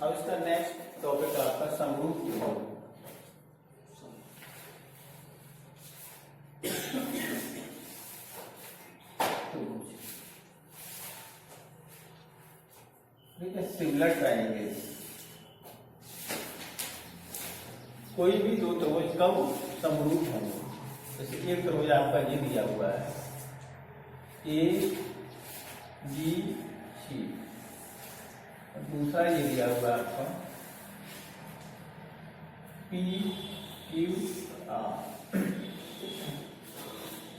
अब इसका next topic आपका समरूप त्रिभुज। ठीक है, सिमिलर ट्रायंगल। कोई भी दो त्रिभुज कब समरूप होंगे? जैसे एक त्रिभुज आपका ये दिया हुआ है ए बी सी, दूसरा ये दिया हुआ है आपका पी क्यू आर।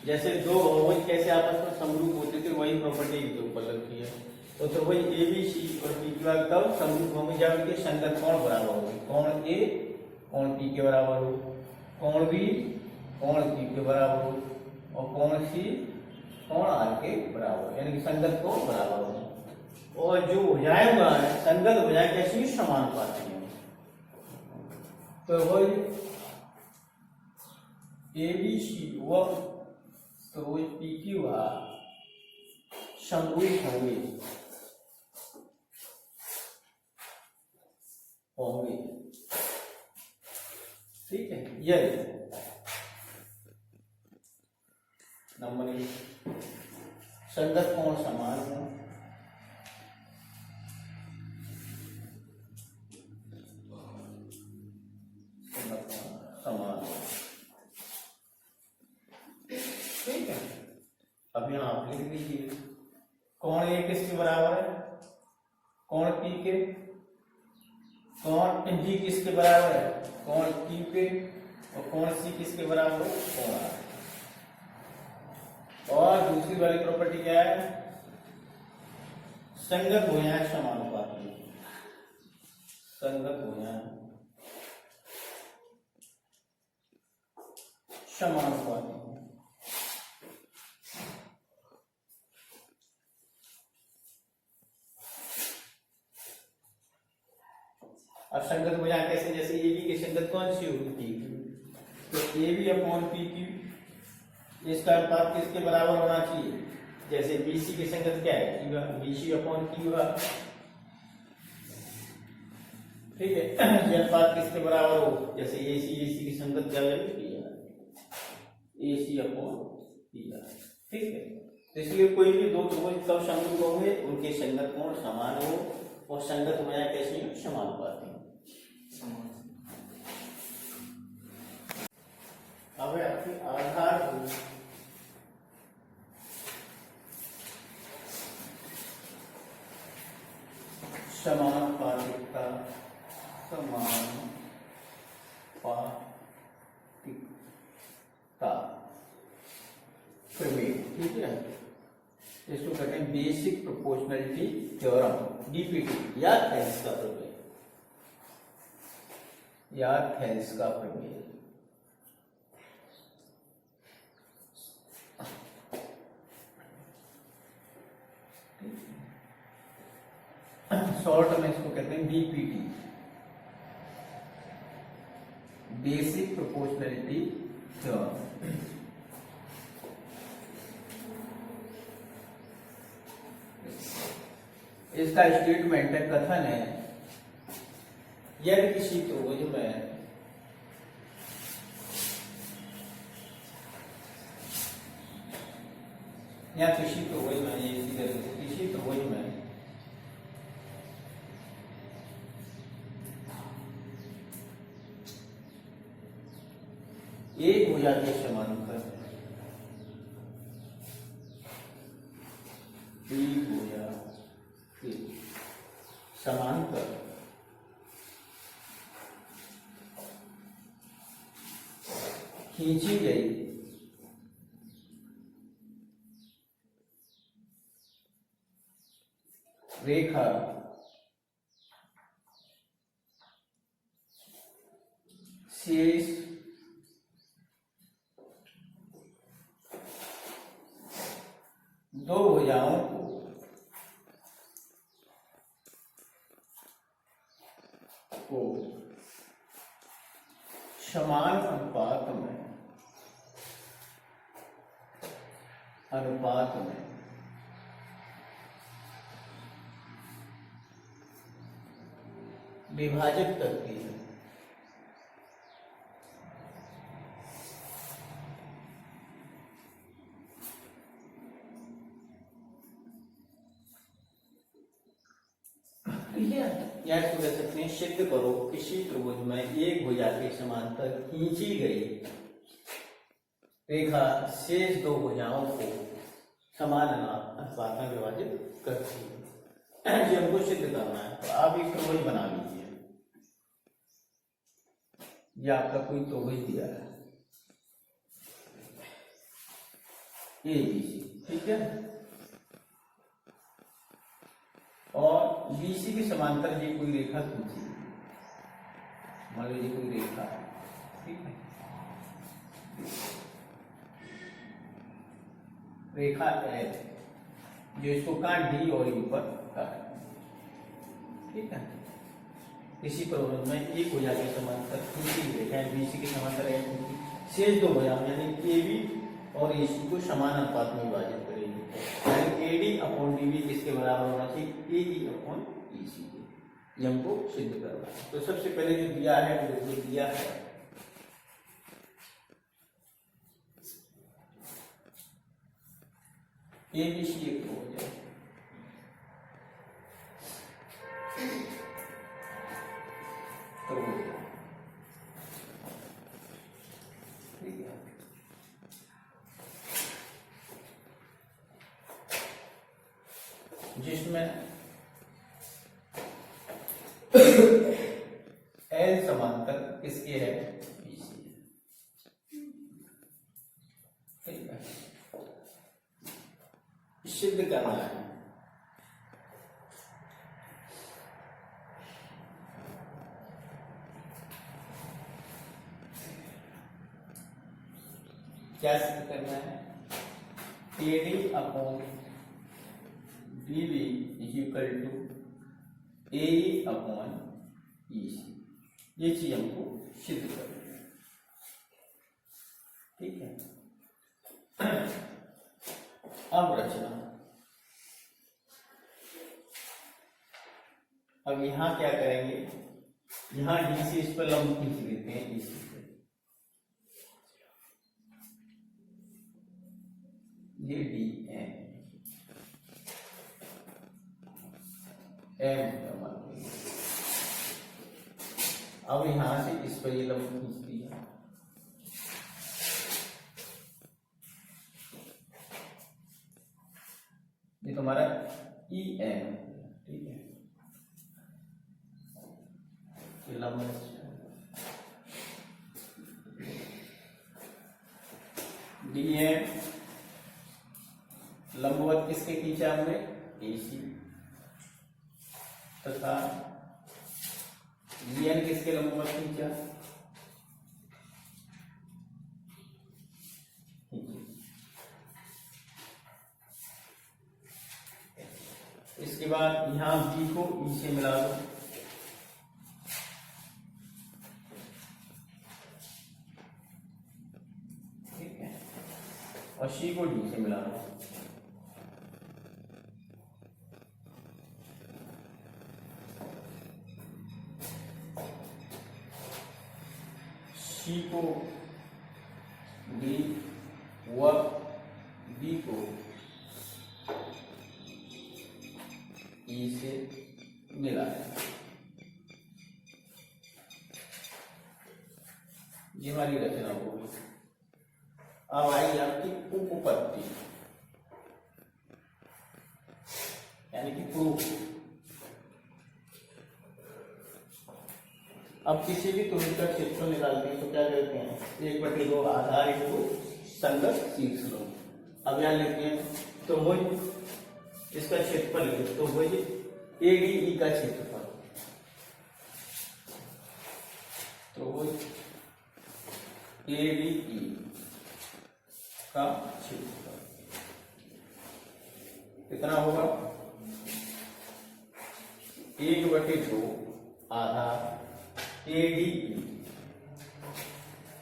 जैसे दो बहुभुज कैसे आपस में समरूप होते थे, वही प्रॉपर्टी के ऊपर लगती है। तो त्रिभुज ए बी सी और पी क्यू आर कब समरूप होंगे? जब इनके संगत कोण बराबर होंगे। कोण ए कोण पी के बराबर हो, कोण बी कोण पी के बराबर हो, और कोण सी कोण आर के बराबर, यानी कि संगत कोण बराबर हो। और जो भुजाएं है संगत भुजाएं कैसी? समानुपाती हैं। तो वही ए बी सी व त्रिभुज पी क्यू आर समरूप होंगे। ठीक है, यह नंबर एक, संगत कोण समान हो, समान। ठीक है, अब यहां आप लिख दीजिए कोण ए किसके बराबर है? कोण पी के। कोण बी किसके बराबर है? कोण क्यू के। और कोण सी किसके बराबर है? कोण आर। और दूसरी वाली प्रॉपर्टी क्या है? संगत भुजाएं समानुपाती। संगत भुजाएं समानुपाती। अब संगत भुजाएं कैसे? जैसे ए बी की संगत कौन सी होगी? P Q. तो A B upon P Q, इसका अनुपात किसके बराबर होना चाहिए? जैसे बीसी की संगत क्या है? BC upon Q R. ठीक है, ये अनुपात किसके बराबर हो? जैसे एसी की संगत क्या है? AC upon P R. ठीक है, तो इसलिए कोई भी दो त्रिभुज कब समरूप होंगे? उनके संगत कोण समान हो और संगत भुजाएं कैसी हो? समानुपाती। अब आपकी आधारभूत समानुपातिकता प्रमेय। ठीक है, इसको कहते हैं बेसिक प्रोपोर्शनलिटी थ्योरम, बीपीटी, या थेल्स का प्रमेय, या थेल्स का प्रमेय। शॉर्ट में इसको कहते हैं बीपीटी, बेसिक प्रोपोर्शनलिटी थ्योरम। इसका स्टेटमेंट है, कथन है, यदि किसी त्रिभुज में या किसी त्रिभुज में, किसी त्रिभुज में एक भुजा के समांतर एक भुजा के समांतर खींची गई रेखा शेष दो भुजाओं को समान अनुपात में विभाजित करती है। या इसको कह सकते हैं सिद्ध करो किसी त्रिभुज में एक भुजा के समांतर खींची गई रेखा शेष दो भुजाओं को समान अनुपात में विभाजित करती है। ये हमको सिद्ध करना है। तो आप एक त्रिभुज बना लीजिए। ये आपका कोई त्रिभुज दिया है ABC, ठीक है। और BC के समांतर ये कोई रेखा खींची, मान लीजिए कोई रेखा है, ठीक है। रेखा है जो इसको काट डी और ऊपर काट, ठीक है। इसी पर में एक भुजा के समांतर खींची रेखा है BC के समांतर है, शेष दो भुजा यानी AB और AC को समान अनुपात में विभाजित करेगी। यानी AD अपॉन DB किसके बराबर होना चाहिए? AE अपॉन EC के। ये हमको सिद्ध करना है। तो सबसे पहले जो दिया है वो दिया है ABC एक हो जाए, तो ठीक है। जिसमें L समांतर किसके है? BC, ठीक है। सिद्ध करना है। क्या सिद्ध करना है? AD upon DB is equal to AE upon EC। ये चीज हमको सिद्ध करनी है, ठीक है। अब रचना, अब यहां क्या करेंगे? यहां D से इस पर लंब खींच देते हैं EC पे। ये D M अब यहां से इस पर ये लंब खींच दिया, ये तुम्हारा EM, ठीक है। ये लंब DM लंबवत किसके खींचा हमने? AC, तथा EN किसके लंबवत खींचा? इसके बाद यहां B को E से मिला दो, ठीक है। और C को D से मिला दो। C को D व B को E से मिलाया। ये हमारी रचना होगी। अब आई आपकी उपपत्ति, यानी कि प्रूफ। अब किसी भी त्रिभुज का क्षेत्रफल निकालते हैं तो क्या करते हैं? 1/2 आधार इंटू संगत शीर्ष लोग। अब यहां लेते हैं त्रिभुज, इसका क्षेत्रफल है तो त्रिभुज ADE का क्षेत्रफल, त्रिभुज ADE का क्षेत्रफल कितना होगा? 1/2 आधार ADE।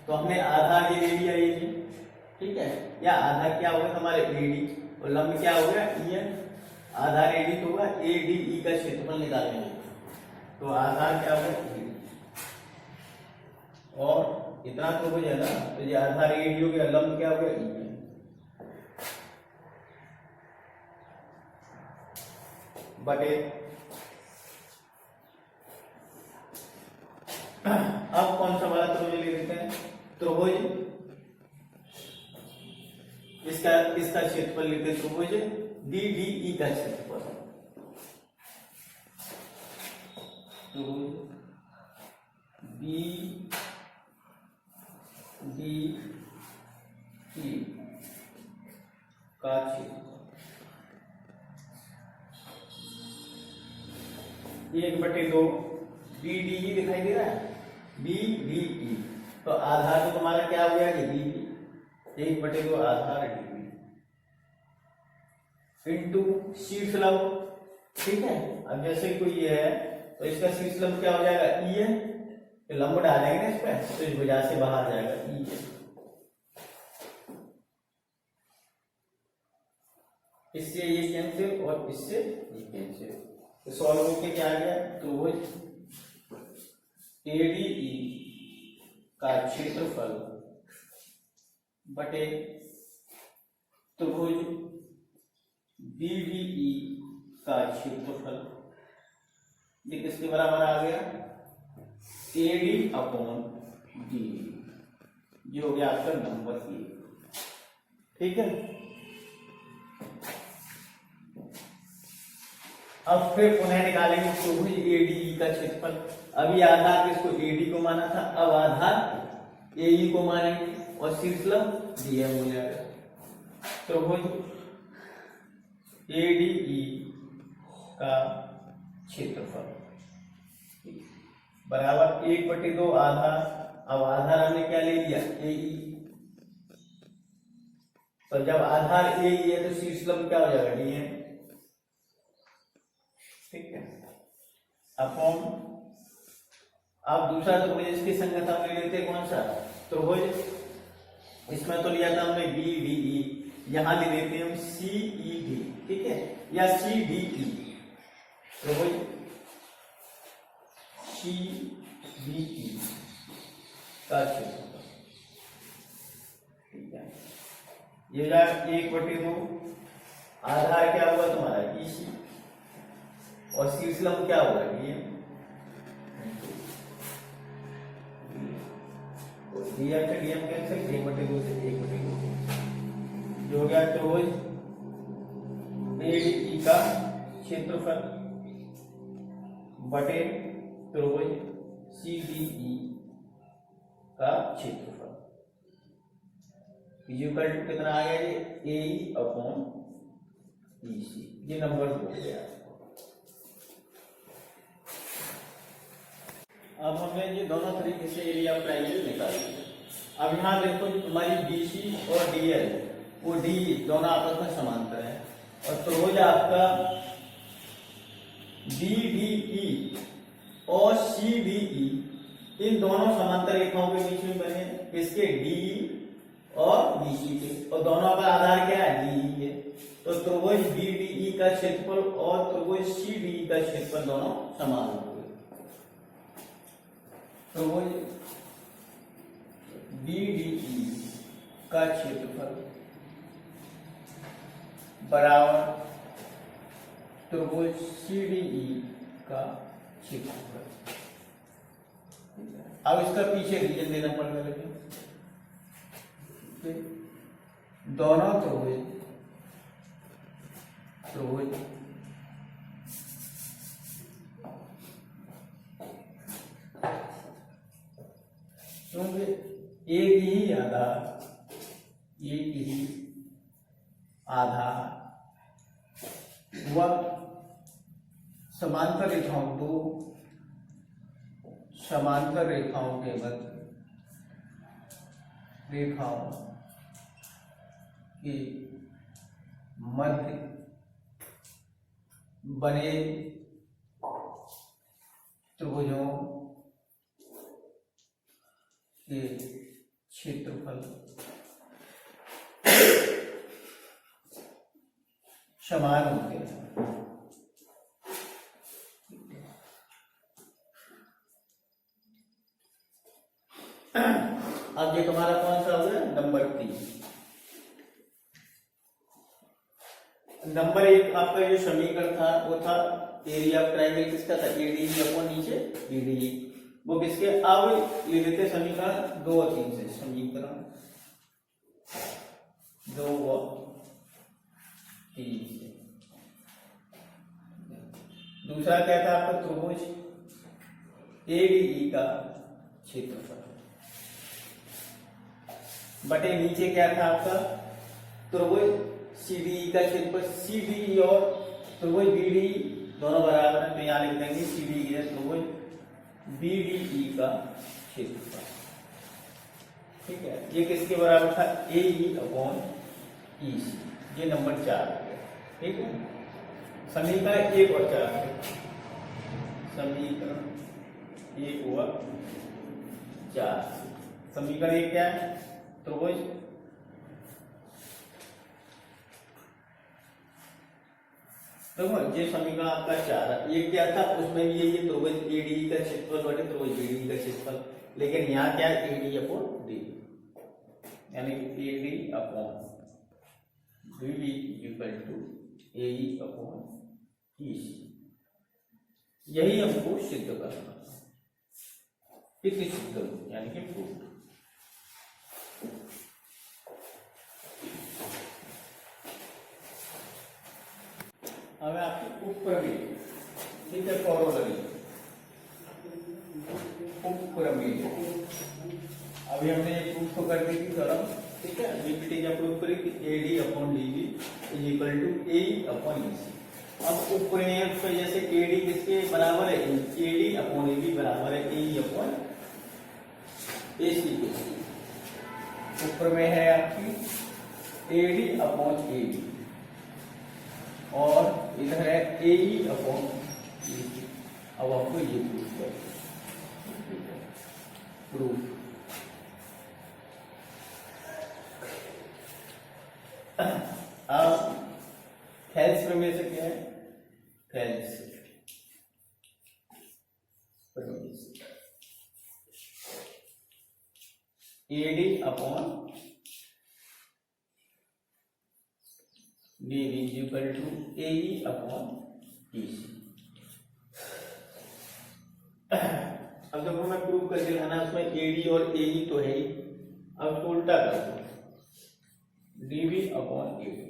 तो हमने आधार ये ले लिया ये, ठीक है। या आधार क्या होगा हमारे AD और लंब क्या होगा EN। आधार AD तो होगा ADE का क्षेत्रफल निकालेंगे। तो आधार क्या होगा, और इतना तो हो जाए ना, तो ये आधार AD हो गया, लंब क्या हो गया, E है। बटे अब कौन सा वाला त्रिभुज ले लेते हैं, त्रिभुज इसका क्षेत्रफल लेते हैं, त्रिभुज BDE का क्षेत्रफल, त्रिभुज BDE का क्षेत्रफल 1/2 BDE दिखाई दे रहा है, BDE, तो आधार तो तुम्हारा क्या हो गया, DB, 1/2 आधार DB इंटू शीर्ष लंब, ठीक है। अब जैसे कोई ये है तो इसका शीर्ष लंब क्या हो जाएगा, E है, तो लंब डालेंगे ना इस पे, तो इस वजह से बाहर जाएगा E है, इससे ये कैंसिल और इससे ये कैंसिल, तो सॉल्व होके क्या आ गया, त्रिभुज ADE का क्षेत्रफल बटे त्रिभुज BDE का क्षेत्रफल, ये किसके बराबर आ गया, AD/DE, जो हो गया आपका नंबर 1, ठीक है। अब फिर पुनः निकालेंगे त्रिभुज ADE का क्षेत्रफल, अभी आधार किसको, AD को माना था, अब आधार AE को मानेंगे और शीर्ष लंब DM हो जाएगा, त्रिभुज ADE का क्षेत्रफल बराबर 1/2 आधार, अब आधार हमने क्या ले लिया, AE, तो जब आधार AE है तो शीर्ष लंब क्या हो जाएगा, DM, ठीक है। अब दूसरा त्रिभुज इसकी संगत हम ले लेते हैं, कौन सा त्रिभुज, इसमें तो लिया था हमने BDE, यहां ले लेते हैं हम CED, ठीक है, या CDE, त्रिभुज CDE का क्षेत्रफल, ठीक है। ये 1/2 आधार क्या होगा तुम्हारा EC और शीर्ष लंब क्या होगा, DM, DM से DM कैंसिल, 1/2 से 1/2, जो हो गया त्रिभुज ADE का क्षेत्रफल बटे त्रिभुज CDE का क्षेत्रफल, इक्वल टू कितना आ गया, ये AE/EC, ये नंबर 2 हो गया। अब हमने ये दोनों तरीके से एरिया ऑफ ट्रायंगल निकाल लिया। अब यहाँ देखो तुम्हारी BC और DL, वो DE दोनों आपस में समांतर है, और त्रिभुज आपका BDE और CDE इन दोनों समांतर रेखाओं के बीच में बने, इसके DE और BC के, और दोनों का आधार क्या है, DE है, तो त्रिभुज BDE का क्षेत्रफल और त्रिभुज CDE का क्षेत्रफल दोनों समान होंगे, त्रिभुज BDE का क्षेत्रफल बराबर त्रिभुज CDE का क्षेत्रफल। अब इसका पीछे रीजन देना पड़ेगा, लेकिन दोनों त्रिभुज क्योंकि एक ही आधार वह समांतर रेखाओं के मध्य बने त्रिभुजों के क्षेत्रफल समान होते हैं। अब ये तुम्हारा कौन सा हो गया, नंबर 3। नंबर 1 आपका जो समीकरण था वो था एरिया ऑफ ट्रायंगल किसका था, एडीई अपॉन नीचे बीडीई, वो किसके, अब ले लेते समीकरण 2 और 3 से, समीकरण 2 और 3 से। दूसरा क्या था आपका, त्रिभुज एडीई का क्षेत्रफल बटे नीचे क्या था आपका, त्रिभुज सीडीई का क्षेत्रफल। सीडीई और त्रिभुज बीडीई दोनों बराबर है, तो यहां लिख देंगे सीडीई है त्रिभुज बीडीई का क्षेत्रफल। ठीक है, ये किसके बराबर था, एई अपॉन ईसी, ये नंबर 4 हो गया। ठीक है, समीकरण 1 और 4 है, समीकरण 1 और 4। समीकरण 1 क्या है, त्रिभुज देखो, ये समीकरण आपका 4 है, ये क्या था, उसमें भी ये त्रिभुज एडीई का क्षेत्रफल बटे त्रिभुज बीडीई का क्षेत्रफल, लेकिन यहाँ क्या है, एडी अपॉन डी, यानी कि AD upon BD equal to AE upon EC. यही हमको सिद्ध करना, कितनी सिद्ध यानी कि प्रूफ। अब आपकी उपप्रमेय, ठीक है, कॉरोलरी उपप्रमेय। अभी हमने ये प्रूफ तो कर दी थी थोड़ा, ठीक है, रिपीटिंग या प्रूफ करें कि AD upon D B is equal to AE upon E C. अब उपप्रमेय पे जैसे एडी किसके बराबर है, एडी अपॉन एबी बराबर है एई अपॉन एसी के। उपप्रमेय है आपकी एडी अपॉन एबी और इधर है एई अपॉन ईसी। अब आपको ये प्रूफ कर, प्रूफ अब थेल्स प्रमेय से क्या है, थेल्स प्रमेय से A D upon D is equal to AE upon E C. अब देखो मैं प्रूव करके लाना, उसमें एडी और एई तो है ही, अब उल्टा कर दो, डीबी अपॉन एडी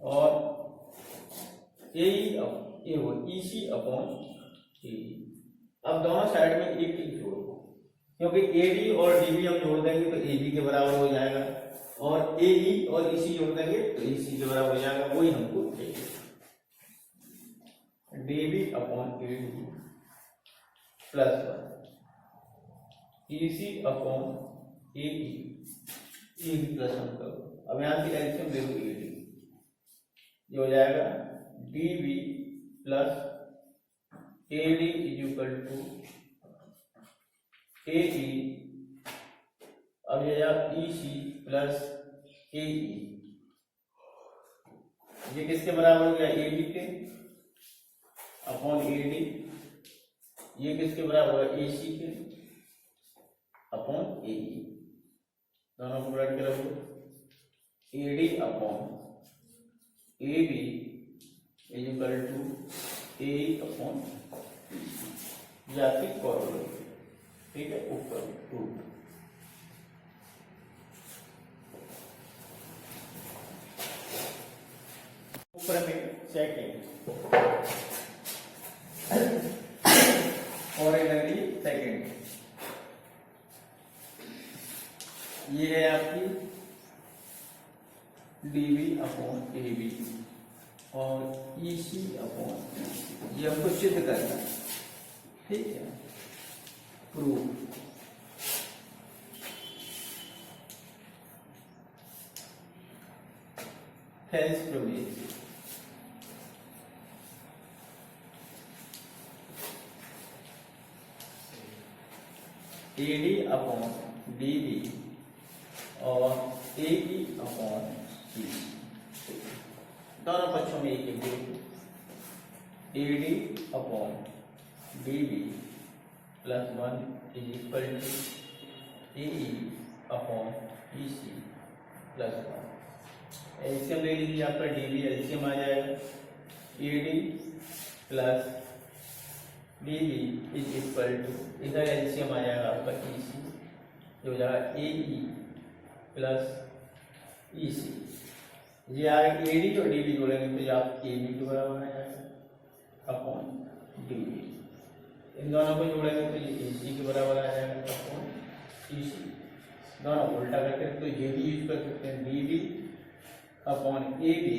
और ईसी अपॉन एई। अब दोनों साइड में एक एक जोड़ो, क्योंकि एडी और डीबी हम जोड़ देंगे तो एबी के बराबर हो जाएगा, और एई और ईसी जोड़ देंगे तो ईसी के बराबर हो जाएगा, वही हमको चाहिए। DB upon AD plus 1 EC upon AE plus 1 करो। अब यहाँ की एल्सियम ले लो, एडी ये हो जाएगा DB plus AD is equal to AE, अब ये ईसी प्लस एई, ये किसके बराबर हो गया, एडी के अपॉन एडी, ये किसके बराबर है, एसी के अपॉन एई, दोनों को उलट के रखो, A D upon A B is equal to AE upon या फिर कॉरोलरी। ठीक है, ऊपर रूट ऊपर में सेकेंड कॉरोलरी सेकेंड, ये है आपकी डीबी अपॉन एबी और ईसी अपॉन, ये हमको सिद्ध करना है। ठीक है, प्रूफ थेल्स प्रमेय एडी अपॉन डीबी और एबी अपॉन दोनों पक्षों में एक एक A D upon D B plus 1 is equal to A upon E C plus 1। LCM ले लीजिए, आपका डीवी एलसीएम आ जाएगा, A D plus D V is equal to, इधर एलसीएम आ जाएगा आपका ई सी, जो हो जाएगा ए ई प्लस ई सी। ये आएगा ए डी और डीवी जोड़ेंगे तो ये आप ए बी के बराबर आ जाएगा अपॉन डीवी। इन दोनों को जोड़ेंगे तो ये ए सी के बराबर आ जाएगा अपॉन ई सी। दोनों उल्टा करके तो ये भी यूज कर सकते हैं, D B upon A B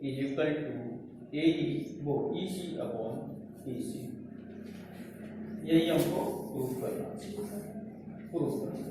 is equal to A E वो ई सी अपॉन ई सी। यही हमको प्रूफ करना, प्रूफ करना।